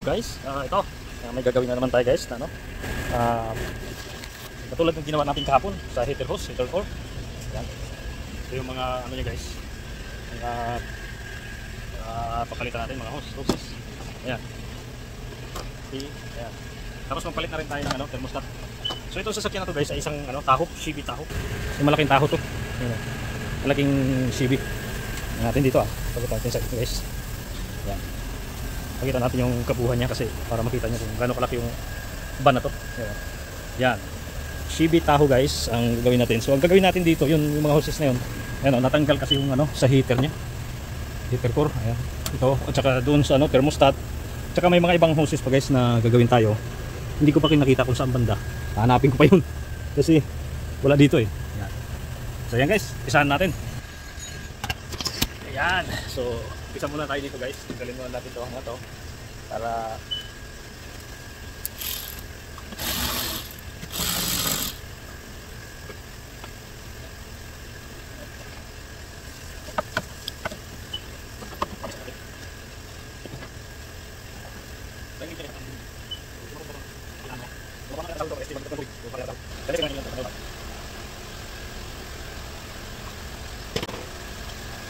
Guys, ito may gagawin na naman tayo guys na, katulad ng ginawa natin kahapon sa heater hose, heater core. Yan. Ito yung mga ano niya guys, mga papalitan natin mga hoses. Ayan. Ayan. Tapos magpalit na rin tayo ng thermostat. So ito sasakyan na to guys ay isang taho, Shibi taho. Yung malaking taho to. Ayan. Malaking Shibi. Natin dito pagkita natin sa ito guys. Ayan. Pakita natin yung kabuuan niya kasi para makita niyo kung gaano kalaki yung van na to. Ayan. Yan. Shibi taho guys ang gagawin natin. So ang gagawin natin dito yung mga hoses na yun. Ayan natanggal kasi yung sa heater niya. Heater core. Ayan. Ito at saka doon sa thermostat. Tsaka may mga ibang hoses pa guys na gagawin tayo. Hindi ko pa kinakita kung saan banda. Hanapin ko pa yun. Kasi wala dito eh. Ayan. So yan guys, isahan natin. Ayan. So isa muna tayo dito guys. Tanggalin muna natin ito mga to para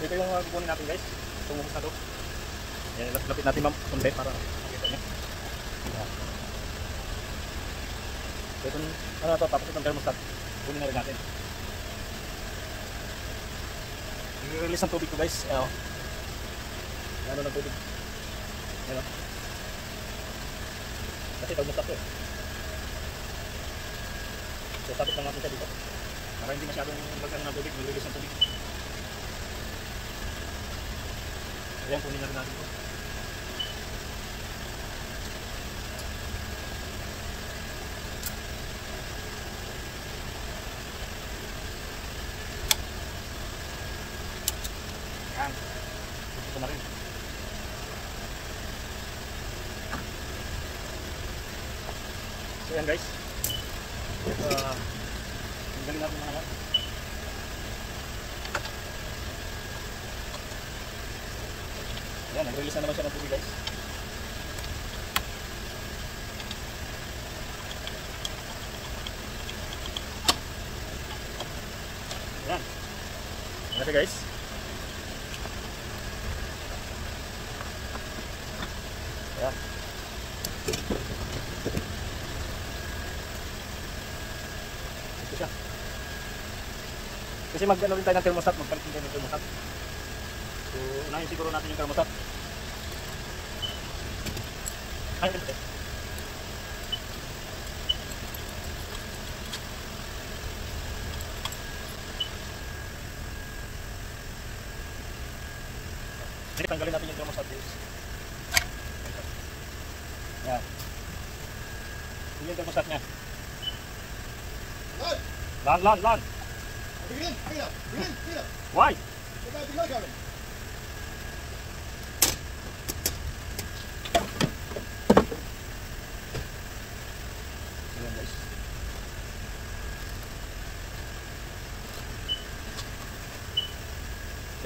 ito yung kukunin natin guys. Itong hose na to. Yan, lapit natin konti para makita nyo. So itong to, tapos itong thermostat kunin na rin natin. I-release ng tubig ko guys. Ano ng tubig. Ayan. Kasi thermostat to eh. So tapos lang natin siya dito para hindi masyadong bagay ng tubig. I-release ng tubig. Ayan, kunin na rin natin ito. Ayan. Ito na rin. So ayan guys. Tanggalin natin mga yan. Yan, nag-release na naman siya ng tubig guys. Yan. Yan na siya guys. Yan. Ito siya. Kasi mag-ano rin tayo ng thermostat, magpalit din tayo ng thermostat. So, unahin siguro natin yung thermostat. Ay, ito. Sige, tanggalin natin yung thermostat guys. Yan. Yun yung thermostat niya. Lan! Bring it in! Why?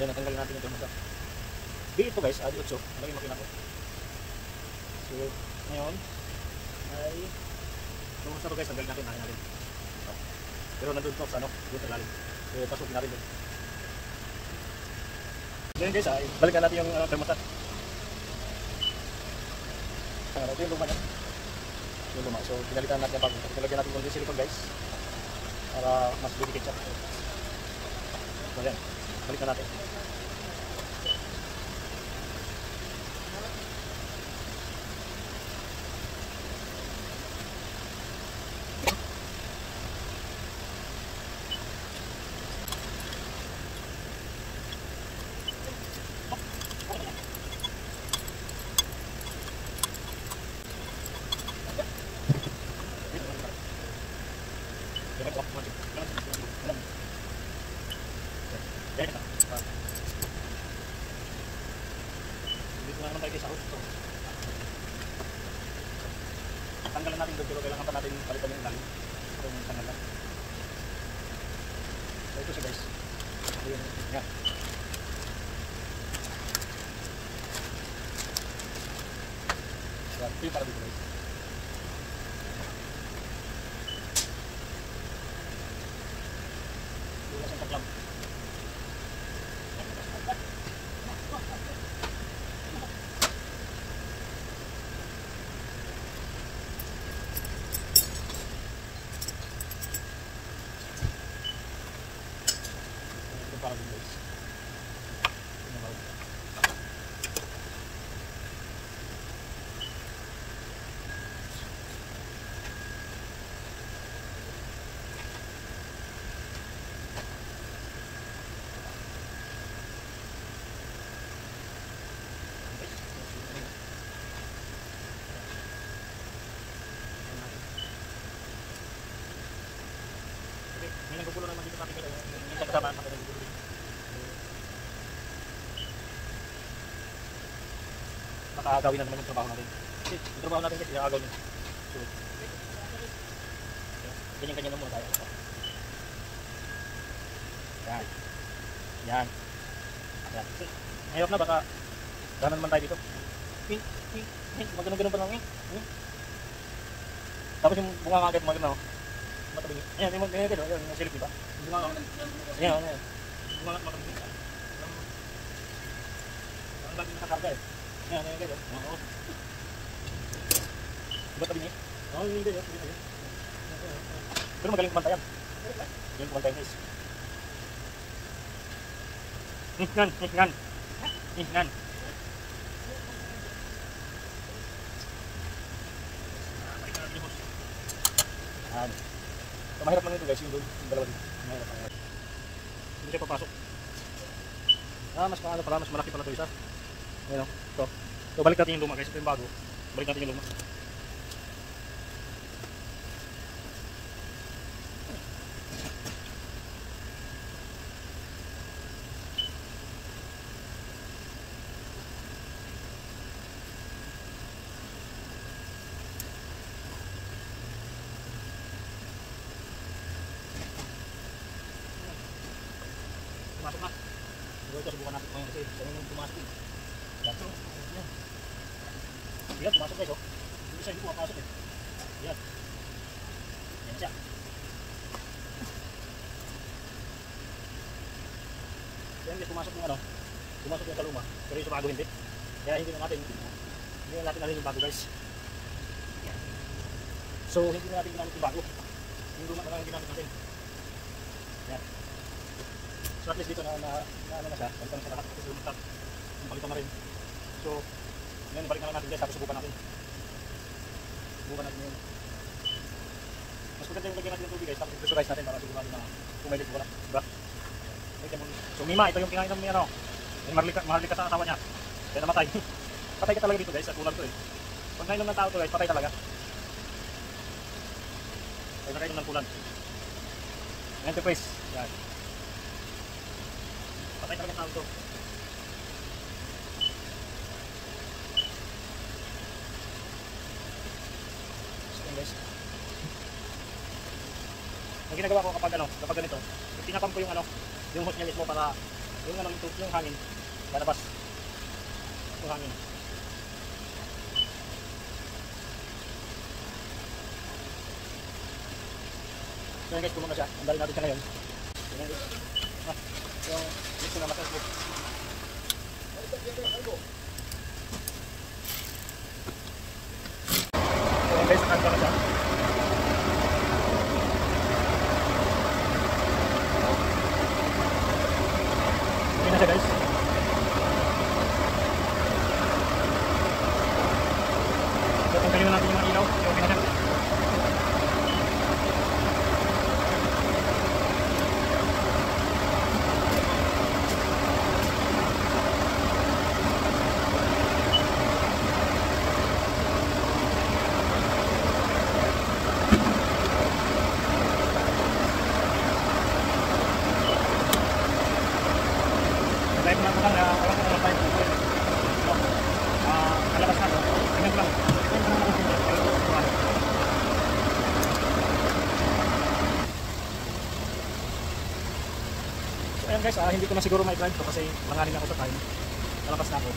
Yan, natanggalin natin yung thermostat. Dito guys, adi 8. Malaki makina ko. So, ngayon ay thermostat to guys, tanggalin natin. Pero nandun to sa doon sa lalim. So, pasukin natin doon. So yun guys, balikan natin yung thermostat. Ito yung luma niya. Yung luma. So, pinalitan natin yung bago. Pinalagyan natin yung silicone guys. Para mas didikit siya. So, yan. Balikan natin. Dito na naman tayo sa house. Tanggalan natin doon pero kailangan pa natin palitan yung lalim. Yung tanggalan. So ito siya guys. Yan. Yan, ito yung para dito guys. Wala siyang taklam. Ito para dito guys. May naggugulo naman dito sa ating kaya yung isang kasama natin naggugulo dito. Nakaagawin na naman yung trabaho natin. Kasi yung trabaho natin kasi iaagaw niya. So, ganyan-ganyan na muna tayo. Yan. Yan. Yan. Kasi mahirap na baka dahanan naman tayo dito. Magano'n-ganon pa lang eh. Tapos yung bunga agad magano. Matabi. Ayan, yung ganyan ganyan, yung silip, di ba? Yung bunga. Ayan, ayan. Bunga matabi. Ang lagi nakakarga eh. Ayan, ayan, ganyan. Oo. Diba tabi niya? Oo, yung ganyan. Pero magaling kumanta yan. Magaling kumanta yan guys. Ihnan, ihnan. Ihnan. Ayan. So, mahirap lang ito guys, yung dalawa dito. Mahirap lang. Hindi siya papasok. Mas paano pala, mas malaki pala ito isa. Ayan o, ito. So, balik natin yung luma guys, ito yung bago. Balik natin yung luma. Pumasok na. Siguro ito, subukan natin ngayon kasi ganun yung pumasok eh. Yan. Yan. Yan, pumasok guys oh. Yung isa hindi pumapasok eh. Yan. Yan siya. Yan guys, pumasok yung ano. Pumasok yung kaluma. Pero yung sa bago hindi. Kaya hindi na natin alin yung bago guys. Yan. So hindi na natin ginamit yung bago. Yung luma na lang yung ginamit natin. Yan. So at least dito na ano na siya, balikan na siya lahat kasi lumutag. Yung palitan na rin. So, yan, balikan na natin guys, tapos subukan natin. Subukan natin yun. Mas maganda yung lagyan natin ng tubig guys, tapos i-pressurize natin para sigurado na pumilit wala. Diba? So Mima, ito yung kinain ng ano, yung maharlika sa asawa niya. Kaya namatay. Patay ka talaga dito guys, at ulam to eh. Pag nainom ng tao to guys, patay talaga. Kaya nakainom ng pulan. Enterprise. Yan. Patay talaga tao to. So guys. Ang ginagawa ko kapag ano, kapag ganito, tinapam ko yung ano, yung hose niya mismo para yung ano, yung hangin lalabas. Yung hangin. So yan guys, puno na siya. Ang dali natin siya ngayon. Yan guys. Yung mix na matas mo. So yan guys, nakagpa na siya. Okay na siya guys. So tanggalin na natin yung mga ilaw. Okay na siya. Dahil po natin lang na wala ko naman tayo kalabas na ito. Tingnan ko lang. So ayan guys, hindi ko na siguro ma-drive ito kasi langanin ako sa time. Kalabas na ako.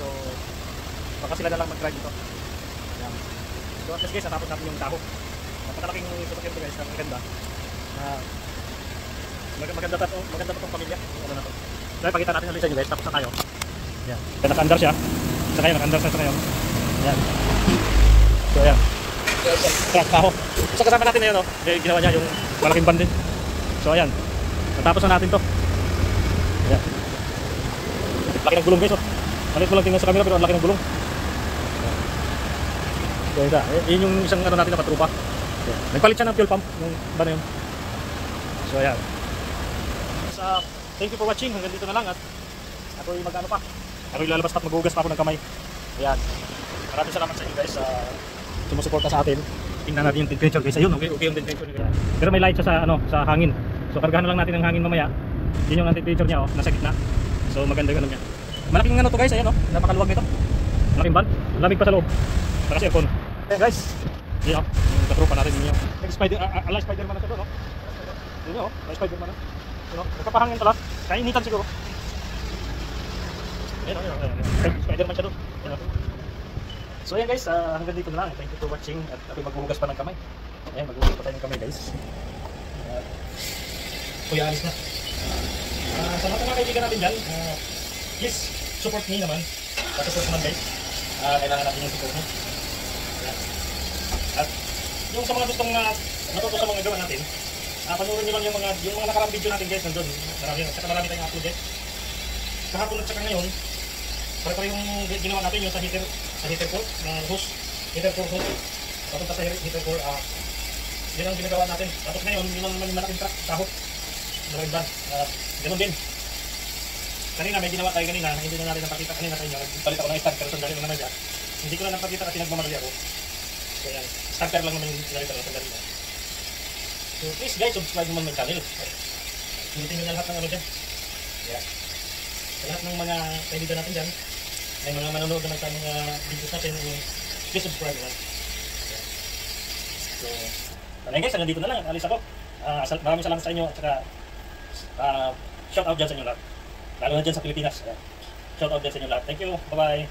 So baka sila na lang mag-drive ito. So at least guys, natapos natin yung taho. Napakalaking sasakyan to guys, maganda. Maganda to tong pamilya. Ano na to. So pakita natin ulit sa inyo guys, tapos na tayo. Yan. Kaya naka-under siya. Sa kayo, naka-under sa kayo. Yan. So yan. Truck taho. So kasama natin na yun, no? Ginawa niya yung malaking van din. So ayan. Natapos na natin to. Ayan. Laki ng gulong guys, oh. Malit mo lang tingnan sa camera pero ang laki ng gulong. So yun yung isang ano natin na patrupa. So, nagpalit siya ng fuel pump yung ba na yun. So ayan. So, thank you for watching. Hanggang dito na lang at ako'y mag-ano pa. Ako'y lalabas pa at maghugas pa ako ng kamay. Ayan. Maraming salamat sa inyo guys sa sumusuporta sa atin. Tingnan natin yung temperature guys. Ayun, okay yung temperature guys. Pero may light siya sa ano, sa hangin. So kargahan na lang natin ng hangin mamaya. Yun yung temperature niya, oh, nasa gitna. So maganda yung ano niya. Malaking ano to guys, ayan oh, napakaluwag nito. Malaking van, lamig pa sa loob. Para sa aircon. Ayan guys. Yun oh, yung katrupa natin yun yung ala Spider-Man na siya doon oh. Yun oh, ala Spider-Man na. Yun oh, nagpapahangin pala. Kainitan siguro. Ayan oh, Spider-Man siya doon. Ayan oh. So ayan guys, hanggang dito na lang. Thank you for watching at ako'y maghuhugas pa ng kamay. Ayan, maghuhugas pa tayo ng kamay guys. Kuya, alis na. Sa mga kaibigan natin dyan, please support me naman. Support naman guys. Kailangan natin yung support mo. At yung sa mga gustong matuto sa mga gawa natin, panoorin nyo lang yung mga nakarang video natin guys nandun. Marami tayong upload guys. Kahapon at saka ngayon, pare-pare yung ginawa natin yung sa heater core, hose, heater core hose. Papunta sa heater core, yun ang ginagawa natin. Tapos ngayon, yun ang malaking truck, taho. Malaking van. Ganun din. Kanina may ginawa tayo kanina, hindi na natin napakita kanina sa inyo. Palit ako ng stand, pero sandali lang naman dyan. Hindi ko na napakita kasi nagmamadali ako. So yan, starter lang naman yung pinalita ko, sandali lang. So please guys, subscribe naman my channel. Pilitin nyo na lahat ng ano dyan. Yeah. Sa lahat ng mga kaibigan natin dyan, ay mga manonood naman sa mga videos natin, please subscribe naman. Yeah. So, ayun guys, hanggang dito na lang. Alis ako. Maraming salamat sa inyo at saka shout out dyan sa inyo lahat. Lalo na dyan sa Pilipinas. Shout out dyan sa inyo lahat. Thank you. Bye-bye.